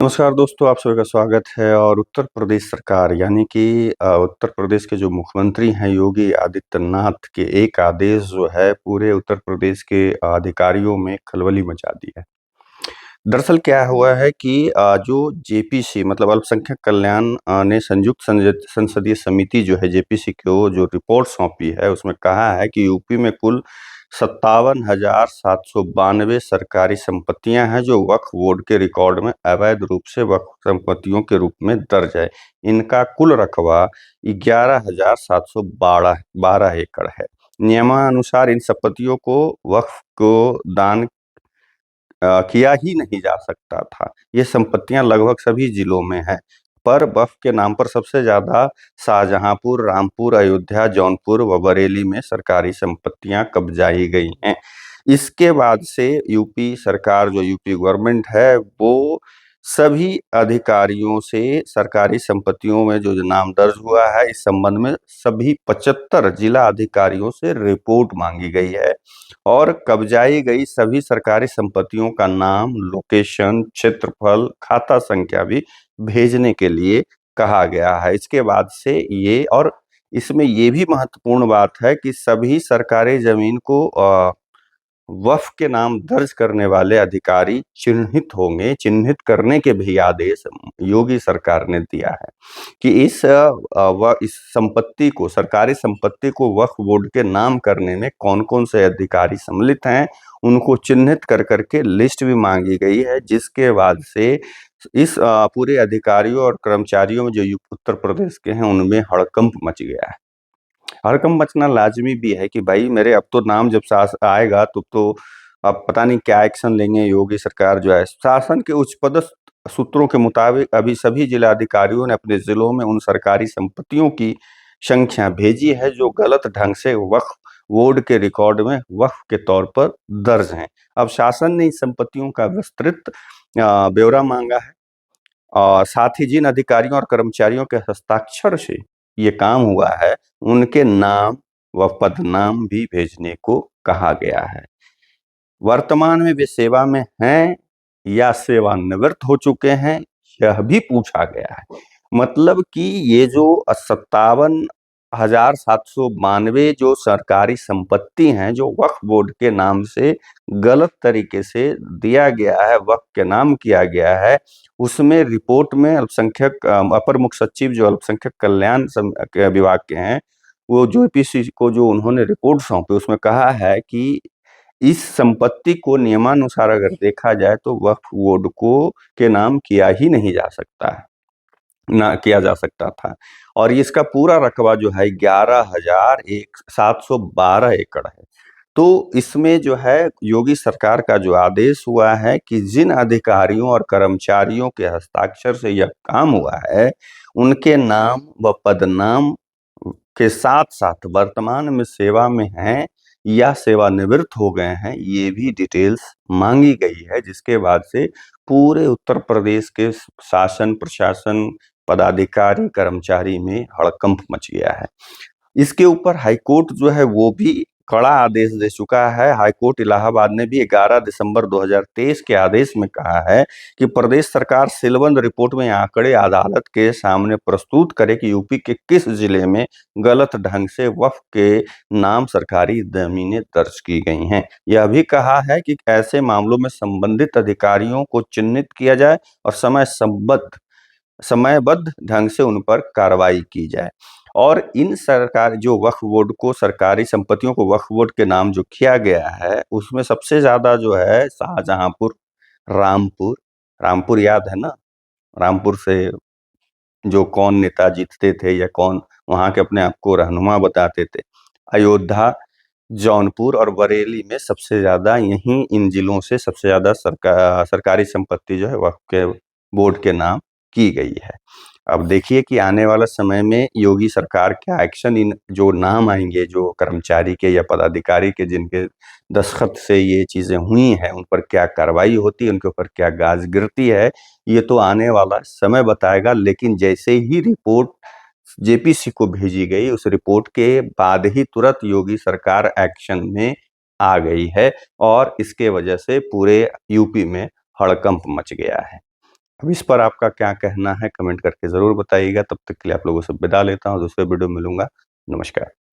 नमस्कार दोस्तों, आप सभी का स्वागत है। और उत्तर प्रदेश सरकार यानी कि उत्तर प्रदेश के जो मुख्यमंत्री हैं योगी आदित्यनाथ के एक आदेश जो है पूरे उत्तर प्रदेश के अधिकारियों में खलबली मचा दी है। दरअसल क्या हुआ है कि जो जेपीसी मतलब अल्पसंख्यक कल्याण ने संयुक्त संसदीय समिति जो है जेपीसी को जो रिपोर्ट सौंपी है उसमें कहा है कि यूपी में कुल 57,792 सरकारी संपत्तियां हैं जो वक्फ बोर्ड के रिकॉर्ड में अवैध रूप से वक्फ संपत्तियों के रूप में दर्ज है। इनका कुल रकबा 11,712 एकड़ है। नियमानुसार इन संपत्तियों को वक्फ को दान किया ही नहीं जा सकता था। ये संपत्तियां लगभग सभी जिलों में हैं, पर वक्फ के नाम पर सबसे ज्यादा शाहजहांपुर, रामपुर, अयोध्या, जौनपुर व बरेली में सरकारी संपत्तियां कब्जाई गई हैं। इसके बाद से यूपी सरकार जो यूपी गवर्नमेंट है वो सभी अधिकारियों से सरकारी संपत्तियों में जो नाम दर्ज हुआ है इस संबंध में सभी 75 जिला अधिकारियों से रिपोर्ट मांगी गई है और कब्जाई गई सभी सरकारी संपत्तियों का नाम, लोकेशन, क्षेत्रफल, खाता संख्या भी भेजने के लिए कहा गया है। इसके बाद से ये और इसमें ये भी महत्वपूर्ण बात है कि सभी सरकारी जमीन को वक्फ के नाम दर्ज करने वाले अधिकारी चिन्हित होंगे। चिन्हित करने के भी आदेश योगी सरकार ने दिया है कि इस संपत्ति को सरकारी संपत्ति को वक्फ बोर्ड के नाम करने में कौन कौन से अधिकारी सम्मिलित हैं उनको चिन्हित कर करके लिस्ट भी मांगी गई है, जिसके बाद से इस पूरे अधिकारियों और कर्मचारियों में जो उत्तर प्रदेश के हैं उनमें हड़कंप मच गया है। हड़कंप मचना लाजमी भी है कि भाई मेरे अब तो नाम जब आएगा तो अब पता नहीं क्या एक्शन लेंगे योगी सरकार जो है। शासन के उच्च पदस्थ सूत्रों के मुताबिक अभी सभी जिलाधिकारियों ने अपने जिलों में उन सरकारी संपत्तियों की संख्या भेजी है जो गलत ढंग से वक्फ बोर्ड के रिकॉर्ड में वक्फ के तौर पर दर्ज हैं। अब शासन ने इन संपत्तियों का विस्तृत ब्यौरा मांगा है और साथ ही जिन अधिकारियों और कर्मचारियों के हस्ताक्षर से ये काम हुआ है उनके नाम व पदनाम भी भेजने को कहा गया है। वर्तमान में वे सेवा में हैं या सेवानिवृत्त हो चुके हैं यह भी पूछा गया है। मतलब कि ये जो 57,792 जो सरकारी संपत्ति हैं जो वक्फ बोर्ड के नाम से गलत तरीके से दिया गया है, वक्फ के नाम किया गया है, उसमें रिपोर्ट में अल्पसंख्यक अपर मुख्य सचिव जो अल्पसंख्यक कल्याण विभाग के हैं वो जो जेपीसी को जो उन्होंने रिपोर्ट सौंपी उसमें कहा है कि इस संपत्ति को नियमानुसार अगर देखा जाए तो वक्फ बोर्ड को के नाम किया ही नहीं जा सकता है, ना किया जा सकता था। और इसका पूरा रकबा जो है 11,712 एकड़ है। तो इसमें जो है योगी सरकार का जो आदेश हुआ है कि जिन अधिकारियों और कर्मचारियों के हस्ताक्षर से यह काम हुआ है उनके नाम व पदनाम के साथ साथ वर्तमान में सेवा में हैं या सेवानिवृत्त हो गए हैं ये भी डिटेल्स मांगी गई है, जिसके बाद से पूरे उत्तर प्रदेश के शासन प्रशासन पदाधिकारी कर्मचारी में हड़कंप मच गया है। इसके ऊपर हाईकोर्ट जो है वो भी कड़ा आदेश दे चुका है। हाईकोर्ट इलाहाबाद ने भी 11 दिसंबर 2023 के आदेश में कहा है कि प्रदेश सरकार सीलबंद रिपोर्ट में आंकड़े अदालत के सामने प्रस्तुत करे कि यूपी के किस जिले में गलत ढंग से वक्फ के नाम सरकारी जमीनें दर्ज की गई हैं। यह भी कहा है कि ऐसे मामलों में संबंधित अधिकारियों को चिन्हित किया जाए और समयबद्ध ढंग से उन पर कार्रवाई की जाए। और इन सरकार जो वक्फ बोर्ड को सरकारी संपत्तियों को वक्फ बोर्ड के नाम जो किया गया है उसमें सबसे ज्यादा जो है शाहजहांपुर, रामपुर। रामपुर याद है ना, रामपुर से जो कौन नेता जीतते थे या कौन वहां के अपने आप को रहनुमा बताते थे। अयोध्या, जौनपुर और बरेली में सबसे ज्यादा यहीं इन जिलों से सबसे ज्यादा सरकारी संपत्ति जो है वक्फ के बोर्ड के नाम की गई है। अब देखिए कि आने वाला समय में योगी सरकार क्या एक्शन इन जो नाम आएंगे जो कर्मचारी के या पदाधिकारी के जिनके दस्तखत से ये चीजें हुई हैं उन पर क्या कार्रवाई होती है, उनके ऊपर क्या गाज गिरती है, ये तो आने वाला समय बताएगा। लेकिन जैसे ही रिपोर्ट जेपीसी को भेजी गई उस रिपोर्ट के बाद ही तुरंत योगी सरकार एक्शन में आ गई है और इसके वजह से पूरे यूपी में हड़कंप मच गया है। अब इस पर आपका क्या कहना है कमेंट करके ज़रूर बताइएगा। तब तक के लिए आप लोगों से विदा लेता हूँ, दूसरे वीडियो में मिलूँगा। नमस्कार।